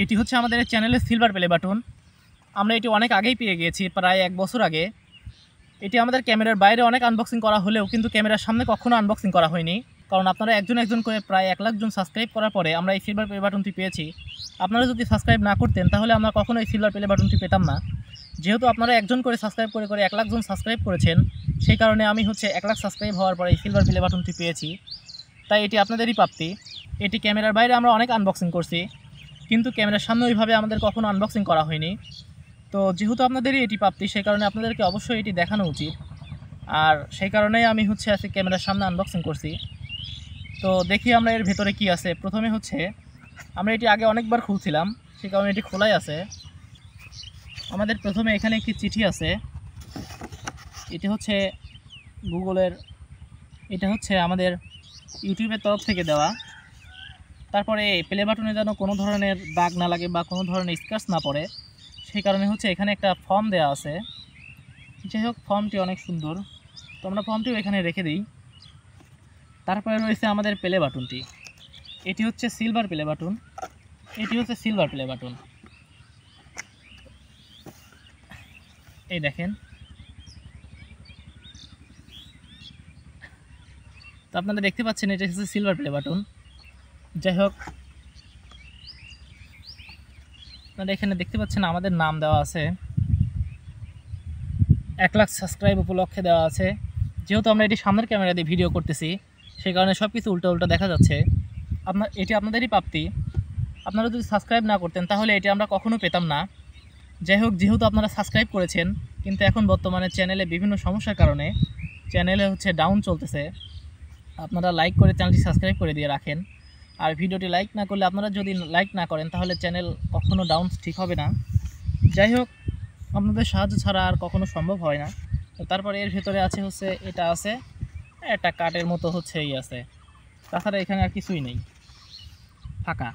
এটি হচ্ছে আমাদের চ্যানেলের সিলভার প্লে বাটন। আমরা এটি অনেক আগেই পেয়ে গিয়েছি, প্রায় 1 বছর আগে। এটি আমাদের ক্যামেরার বাইরে অনেক আনবক্সিং করা হলেও কিন্তু ক্যামেরার সামনে কখনো আনবক্সিং করা হয়নি, কারণ আপনারা একজন একজন করে প্রায় 1 লাখ জন সাবস্ক্রাইব করার পরে আমরা এই সিলভার প্লে বাটনটি পেয়েছি। আপনারা যদি সাবস্ক্রাইব না করতেন তাহলে আমরা কখনো এই সিলভার প্লে বাটনটি পেতাম না। যেহেতু আপনারা একজন করে সাবস্ক্রাইব করে 1 লাখ জন সাবস্ক্রাইব করেছেন, সেই কারণে আমি 1 লাখ সাবস্ক্রাইব হওয়ার পরে এই সিলভার প্লে বাটনটি পেয়েছি। তাই এটি আপনাদেরই প্রাপ্তি। এটি ক্যামেরার বাইরে আমরা অনেক আনবক্সিং করছি, কিন্তু ক্যামেরার সামনে ওইভাবে আমাদের কখনো আনবক্সিং করা হয়নি। তো যেহেতু আপনাদেরই এটি প্রাপ্তি, সেই কারণে আপনাদেরকে অবশ্যই এটি দেখানো উচিত। আর সেই কারণেই আমি আজকে ক্যামেরার সামনে আনবক্সিং করছি। তো দেখি আমরা এর ভেতরে কি আছে। প্রথমে আমরা এটি আগে অনেকবার খুলছিলাম, সেই কারণে এটি খোলাই আছে। আমাদের প্রথমে এখানে একটি চিঠি আছে। এটি হচ্ছে গুগলের, এটা হচ্ছে আমাদের ইউটিউবের তরফ থেকে দেওয়া। তারপরে প্লে বাটনে যেন কোনো ধরনের দাগ না লাগে বা কোনো ধরনের স্ক্র্যাচ না পড়ে, সেই কারণে এখানে একটা ফর্ম দেওয়া আছে। যাই হোক, ফর্মটি অনেক সুন্দর, তো আমরা ফর্মটিও এখানে রেখে দিই। তারপরে রয়েছে আমাদের প্লে বাটনটি। এটি হচ্ছে সিলভার প্লে বাটন। এটি হচ্ছে সিলভার প্লে বাটন, এই দেখেন। তো আপনারা দেখতে পাচ্ছেন এটা হচ্ছে সিলভার প্লে বাটন। যাই হোক, আপনারা এখানে দেখতে পাচ্ছেন আমাদের নাম দেওয়া আছে, 1 লাখ সাবস্ক্রাইব উপলক্ষে দেওয়া আছে। যেহেতু আমরা এটি সামনের ক্যামেরা দিয়ে ভিডিও করতেছি, সেই কারণে সব কিছু উল্টো উল্টো দেখা যাচ্ছে। এটি আপনাদেরই প্রাপ্তি। আপনারা যদি সাবস্ক্রাইব না করতেন তাহলে এটি আমরা কখনো পেতাম না। যাই হোক, যেহেতু আপনারা সাবস্ক্রাইব করেছেন, কিন্তু এখন বর্তমানে চ্যানেলে বিভিন্ন সমস্যার কারণে চ্যানেলে ডাউন চলতেছে। আপনারা লাইক করে চ্যানেলটি সাবস্ক্রাইব করে দিয়ে রাখেন। আর ভিডিওটি লাইক না করলে, আপনারা যদি লাইক না করেন তাহলে চ্যানেল কখনো ডাউন ঠিক হবে না। যাই হোক, আপনাদের সাহায্য ছাড়া আর কখনো সম্ভব হয় না। তারপরে এর ভেতরে আছে এটা আছে একটা কার্ডের মতো এই আছে। তাছাড়া এখানে আর কিছুই নেই, ফাঁকা।